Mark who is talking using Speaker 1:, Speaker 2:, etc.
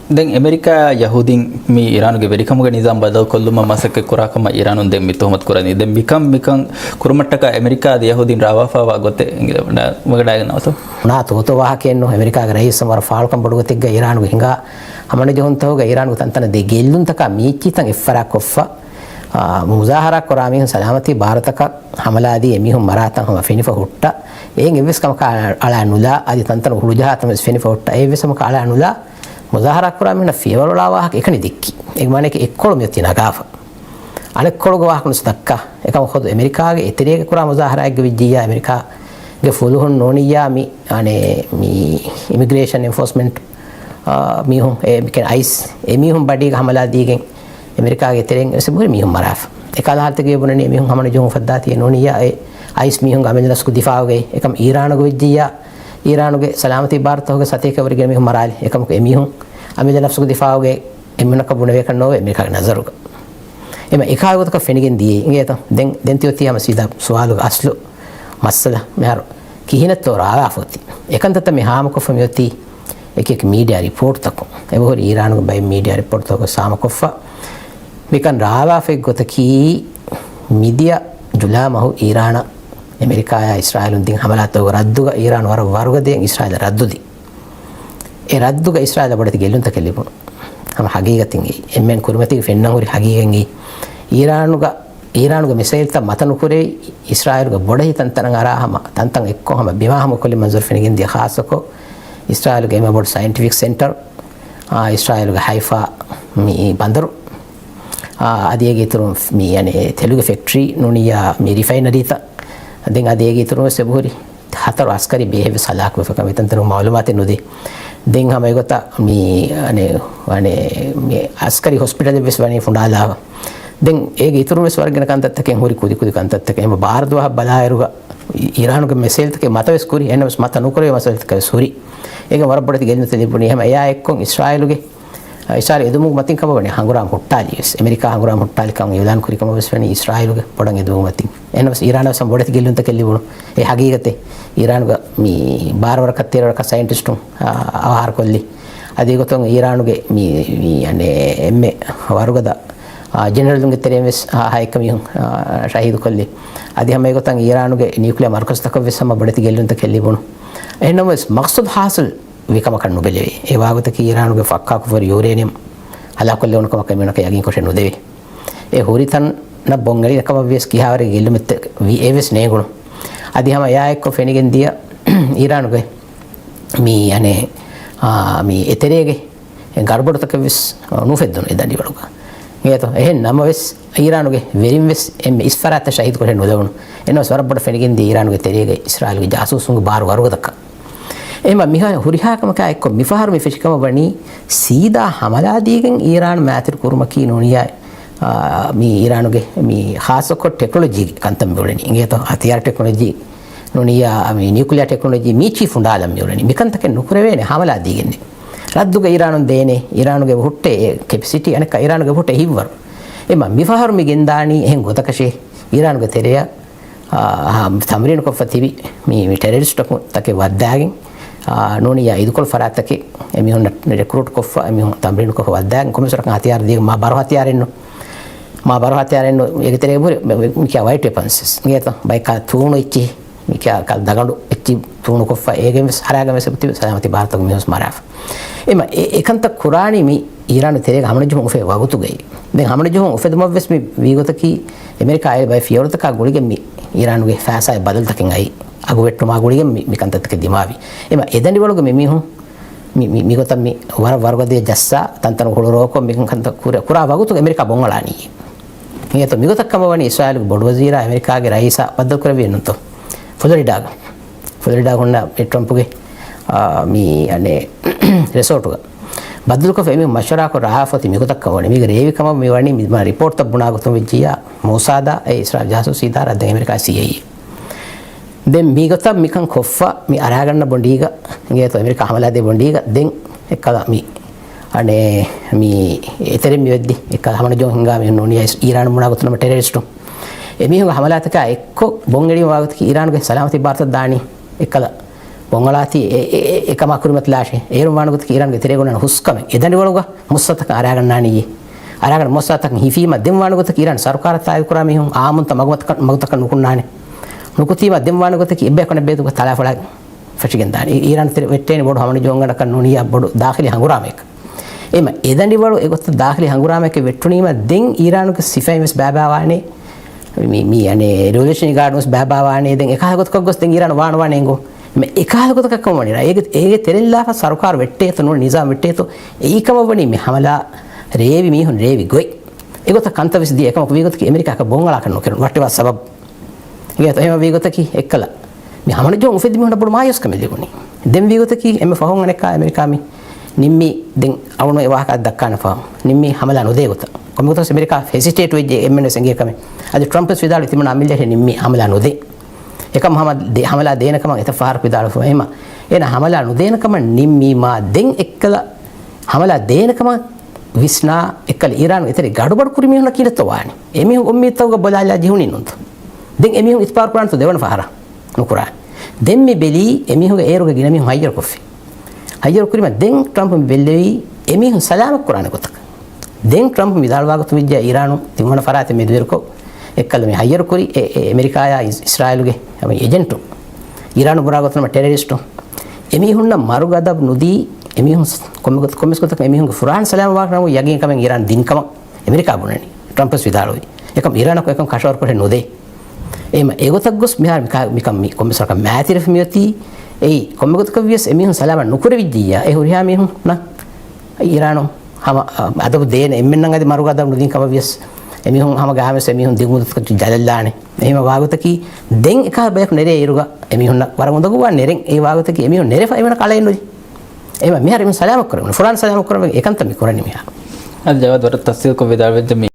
Speaker 1: දැන් ඇමරිකා යහූදීන් මේ ඉරානුගේ වෙරිකමුගේ නිසාම් බදල් කොල්ලුම මසක කුරාකම ඉරානුන් දැන් මිතුහමත් කරන්නේ දැන් මිකම් කුරුමට්ටක ඇමරිකාද යහූදීන් රාවාෆාවා ගොතේ මගඩාගෙනවතෝ
Speaker 2: නා තෝතෝ වාහකෙන්නෝ ඇමරිකාගේ රයිස් සමර ෆාල්කම් බඩුගතිග්ග ඉරානුගේ හිඟා හමන ජොන්තෝගේ ඉරානුගේ තන්තන දෙ ගෙල්ලුන් තක මීචිතන් ඉෆරක් ඔෆ්ෆා මුසාහරක් කරාමින් සලාමති ಭಾರತක හමලාදී එමිහුම් මරාතන් හම ෆෙනිෆ හුට්ටා එන් එවිස්කම කාලා නුලා ආදි තන්තන හුළුජාතම ෆෙනිෆ හුට්ටා ඒ විසම කාලා නුලා මුසාහරක් කරාමින ෆියවරලා වාහක එකනි දික්කි ඒ මානේ එක්කොළම යති නගාව අනෙක් කොළග වාහකන සදක්කා එකම හොද ඇමරිකාගේ ඉතිරියක කරා මුසාහරාගේ විජ්ජියා ඇමරිකාගේ ෆුලුහුන් නෝනියා මි අනේ මි ඉමිග්‍රේෂන් එන්ෆෝස්මන්ට් මිහුම් ඒ මිකන් අයිස් එමිහුම් බඩි හමලාදීගෙන් ඇමරිකාගේ තෙරෙන් එසබුරි මිහුම් මරාෆ එකලහල්තගේ බුණනේ මිහුම් හමන ජොන් ෆද්දා තියනෝනියා ඒ අයිස් මිහුම් ගමෙන්දස් කුදිෆාවගේ එකම ඊරානගේ විජ්ජියා ඊරානුගේ සලාමති ಭಾರತෝගේ සතේකවරගේ මිහුම් මරාලි එකම එමිහුම් අමිද නෆ්සු කුදිෆාවගේ එම්මනක බුණ වේක නොවේ මේකගේ නසරුක එම එකාවතක ෆෙනිගෙන් දී ඉංගේත දෙන් තියොතියම සීදා සුවාලුගේ අස්ලු මස්සලා මෙහර කිහිනතෝ රාලාෆොති එකන්තත මෙහාමක ෆමියොති එක මීඩියා රිපෝට් තක එබොහොර ඊරානුගේ බයි මීඩියා රිපෝට් තක සාමකොෆා මිකන් රාලාෆෙක් ගොතකි මිදියා ජුලාමහු ඊරාන ඇමරිකා ඉස්රායලුන් දින් හමලාතෝ රද්දුග ඊරාන වරුගදෙන් ඉස්රායල රද්දුදි ඒ රද්දුග ඉස්රායල බඩති ගෙල්ලුන් තකෙලිපුණු හම හගීගතින් එම්මෙන් කුරුමති ෆෙන්නහුරි හගීගෙන් ඊරානුග මිසයිල් ත මතනු කුරේ ඉස්රායලුග බොඩහි තන්තන අරාහම තන්තන් එක්කොහම බිමාහම කොලි මන්සුර් ෆෙනගෙන් දී ખાસකෝ ඉස්රායලුග එම බොඩ් සයන්ටිෆික් සෙන්ටර් ඉස්රායලුග හයිෆා මේ බන්දරු අධියගේ තුරුම් මේ යන්නේ තෙලුග ෆැක්ටරි නොනියා මේ රිෆයිනරි ත දැන් අධියගේ තුරුම් සෙබුරි හතර අස්කරි බෙහෙව සලාක් වෙක මෙතන්තර මාලුමාතේ නොදී දැන් හැම එකත මේ අනේ මේ අස්කරි හොස්පිටල් වෙස් වනේ ෆුණාලා දැන් ඒගේ තුරුම් වෙස් වර්ගන කන්තත්තකෙන් හොරි කුදි කන්තත්තකෙන් බාරදවහ බලායරුග ඉරානුගේ මෙසේල් තකේ මත වෙස් කුරි එනස් මත නුකරේ මසල් තකේ සූරි ඒක වරබඩති ගෙන්න තෙලිපුණි හැම එයා එක්කොන් ඉස්රායලුගේ ඉස්රායල් එදුමුග මතින් කමවනේ හංගුරාම් හොට්ටාලිස් ඇමරිකා හංගුරාම් හොට්ටාලි කම් යෝදාන් කුරි කම වෙස් වනේ ඉස්රායලුගේ පොඩන් එදුමුග මතින් එනස් ඉරානව සම්බොඩති ගෙල්ලුන් තකෙලිවුණු ඒ හගීගතේ ඉරානුගේ මේ බාරවර කත්තේරක සයන්ටිස්ටුන් ආහාර කොල්ලි අධිගතොන් ඉරානුගේ මේ යන්නේ එම්මේ වරුගද ජෙනරල්ුන්ගේ තරෙමස් හයිකමියුන් ශහීද් කොල්ලි අධි හැම එකතන් ඉරානුගේ නියුක්ලියර් මාර්කස් තක වෙස්සම බඩති ගෙල්ලුන් තකෙලිවුණු එනමස් මක්සද් හාසල් විකම කන්නු බෙලෙවි ඒ වාගත කී ඉරානුගේ ෆක්කා කුවර යුරේනියම් හලාකොල්ල උනකම කමිනක යගින් කොෂෙන් උදෙවි ඒ හොරිතන් න බොංගලි එකම වෙස් කිහාවර ගෙල්ලුමෙත් වීඑවස් නේගුණු අධි හැම යා එක්ක ෆෙනිගෙන් දිය ඉරානුගේ මේ යන්නේ මේ එතරේගේ ගර්බඩ තක වෙස් නුෆෙද්දුන එදඩි වලක ඒත එහෙන් නම වෙස් ඉරානුගේ වෙරින් වෙස් එම් ඉස්ෆරාත ශහීද් කොහෙන් උදවුණු එනවා ස්වරබඩ ෆෙනිගෙන් දී ඉරානුගේ තෙරේගේ ඉස්රායලුගේ ජාසූසුන්ගේ බාර වරුගදක එම මිහා හුරිහාකම කා එක්ක මිෆහර් මිෆිෂකම වණි සීදා හමලාදීගෙන් ඊරාන් මෑතිර කුරුමකී නෝනියා මේ ඉරානුගේ මේ ખાસකො ටෙක්නොලොජි කන්තම් වලනි ඉංගේත හතියාර ටෙක්නොලොජි නොනියා මේ නියුක්ලියර් ටෙක්නොලොජි මීචි ෆුන්ඩාලම් වලනි මිකන්තක නුකරවේනේ හමලාදීගෙන්නේ රද්දුග ඉරානුන් දේනේ ඉරානුගේ හුට්ටේ කැපැසිටි අනක ඉරානුගේ හුට්ටේ හිවවර එම මිෆහර් මිගෙන්දානි එහෙන් ගොතකෂේ ඉරානුගේ තෙරය තම්රින කොෆතිවි මේ ටෙරරිස්ට් තකේ වද්දාගෙන් නොනියා ඉදුකොල් ෆරාතකේ එමිහොන් රික්‍රූට් කොෆ එමිහොන් තම්රින කොෆ වද්දාගෙන් කොමසරක හතියාර දී මා බර හතියාරෙන්නු මා බර හතියාරෙන්නු ඒකතරේ බුරි මිකියා වයිට් වෙපන්ස් නියත බයිකා තුණු ඉච්චි මිකියා කල් දගඬු ඉච්චි තුණු කොෆ ඒගෙන් හරාගම සපති සලාමති ಭಾರತක මිහොස් මරාෆ එම ඒකන්ත කුරානි මි ඉරාන තෙරේ ගමන ජොන් ඔෆේ වගුතු ගයි දැන් ගමන ජොන් ඔෆේ දම වෙස් මි වීගතකි ඇමරිකායේ බයි ෆියෝරතක ගුලිගෙ මි ඉරානුගේ ෆෑසයි බදල් තකින් අයි අගොවෙට්ටු මා ගුලිගෙ මි කන්තතක දිමාවි එම එදැනි වලුගේ මි මිහු මි ගොතම් මි වර්ගදේ ජස්සා තන්තන කුල රෝකො මි කන්ත කුරා වගුතු ඇමරිකා බොංගලානි නියත මි ගොතකම වනි ඉස්රායල් බොඩ් වසීරා ඇමරිකාගේ රයිසා බදල් කරවියනුතෝ ෆ්ලොරිඩා ගොන්න ට්‍රම්ප්ගේ මි අනේ රිසෝට්ක බදල් කො ෆෙමි මෂරා කො රාහෆති මි ගොතකම වනි මි රේවිකම මි වනි මි රිපෝට් ත බුනා ගොතම විජියා මොසාදා ඒ ඉස්රායල් ජාසූසි දාර ද ඇමරිකා CIA දැන් මි ගොතම් මිකන් කොෆා මි අරාගන්න බොන්ඩීග ගේත ඇමරිකා හමලාදේ බොන්ඩීග දැන් එක්කලා මි අනේ මි එතරම් මි වෙද්දි එක්කලා හමන ජොන් හංගා මි නොනියා ඊරාන මුනා ගොතනම ටෙරරිස්ට් එමිහුගේ හමලාතක එක්ක බොංගෙඩි වාගත කි ඊරානුගේ සලාමති ಭಾರತ දානි එක්කලා බොංගලාති එකම අකුරුමත් ලාෂේ ඒරු මානුගත ඉරාන්ගේ තිරේගොනන හුස්කම එදනි වලුග මුස්සතක අරගන්නානියේ අරගන මුස්සතක හිෆීම දෙම්වානුගත ඉරාන් සරකාර තායු කරා මිහුන් ආමුන්ත මගතක නුකුන්නානේ නුකුතිම දෙම්වානුගත කි ඉබ්බේ කොන බේදුක තලාෆලා ෆෂිගෙන් දානි ඉරාන් තිර වෙට්ටේනි බොඩ හමනි ජෝංගඩ කන්නුනිය බොඩ දාඛලි හංගුරාමේක එම එදනි වල ඒගොත් දාඛලි හංගුරාමේක වෙට්ටුනීම දෙන් ඉරානුක සිෆයිමස් බෑබාවානේ මේ අනේ රිවොලුෂනරි ගාඩ්ස් බෑබාවානේ දෙන් එකහගොත් කොග්ගොස් දෙන් ඉරාන වානවානේංගෝ මේ එකහගොත කකම වනිනා ඒගේ තෙරෙල්ලාහ සරකාර වෙට්ටේත නෝ නිසාම් වෙට්ටේත ඒකම වනි මේ හමලා රේවි මිහුන් රේවි ගොයි ඒගොත කන්තවිස් දී එකම විගොත කි ඇමරිකාක බොංගලා කරන කෙන වට්ටව සබබ් ඒගොත එහෙම විගොත කි එක්කලා මේ හමන ජොන් උෆෙදි මිහුන් බොඩ මායස් කමෙලිගොනි දෙම් විගොත කි එම ෆහොන් අනෙක ඇමරිකාමි නිම්මි දෙන් අවුන ඒවාක දක්කන ෆා නිම්මි හමලා නොදේගොත කොමිගොත ඇමරිකා හෙසිටේට් වෙජ් එම්එන්එස් එංගේ කම අද ට්‍රම්ප්ස් විදාල තිමන අමිල්ලේ නිම්මි හමලා නොදේ එකම හමලා දේනකම එතෆාර් විදාල ෆෝ එම එන හමලා නොදේනකම නිම්මි මා දෙන් එක්කලා හමලා දේනකම විස්නා එක්කල ඉරාන් ඉතරි ගඩබඩ කුරි මිහුන කිලත වානි එමිහු උම්මිතවග බලාලා ජීහුනින් උන්ත දෙන් එමිහු ඉස්පාර් කුරාන්ත දෙවන ෆාරා නුකුරා දෙන් මේ බෙලි එමිහුගේ ඒරුගේ ගින මිහු හයියර් කොෆි හයියර් කුරිම දෙන් ට්‍රම්ප් බෙල්ලෙවි එමිහු සලාම කුරාන කොතක දෙන් ට්‍රම්ප් විදාල් වාගතු විජ්ජා ඉරානු තිමන ෆරාත මෙදුවරකෝ එක්කල මේ හයියර් කුරි ඇමරිකායා ඉස්රායලුගේ අපි ඒජන්ට් ඉරානු බරාගතන ටෙරරිස්ට් එමිහුන්න මරු ගදබ් නුදී එමිහුන් කොමිස්කොතක එමිහුන්ගේ ෆුරාන් සලාම වාකනම යගින් කමෙන් ඉරාන් දින්කම ඇමරිකා බුණනි ට්‍රම්ප්ස් විදාලෝයි එකම ඉරානක එකම කෂවර් කොට නොදේ එම ඒගොතක් ගොස් මිහාර මිකම් මි කොමිසරක මෑතිර ෆිමියති ඒ කොමිගොතක වියස් එමිහුන් සලාම නුකුර විජ්ජියා ඒ හුරියා මිහුන් න ඉරානෝ හම අදබ දේන එම්මෙන් අද මරු ගදබ් නුදින් කම වියස් එමිහුන් හම ගාමස් එමිහුන් දිගුමුදක ජලල්ලානේ එහෙම වාගතකි දෙන් එක බයක් නෙරේ ඉරුග එමිහුන් වරමුදගුවා නෙරෙන් ඒ වාගතකි එමිහුන් නෙරේ ෆයිමන කලෙන්නොයි එහෙම මිහාර එමිහුන් සලාම කරමු ෆුරාන් සලාම කරමු ඒකන්ත මි කරන්නේ මිහාර
Speaker 1: අද ජවද් වර තස්සිල් කො විදාල් වෙද්ද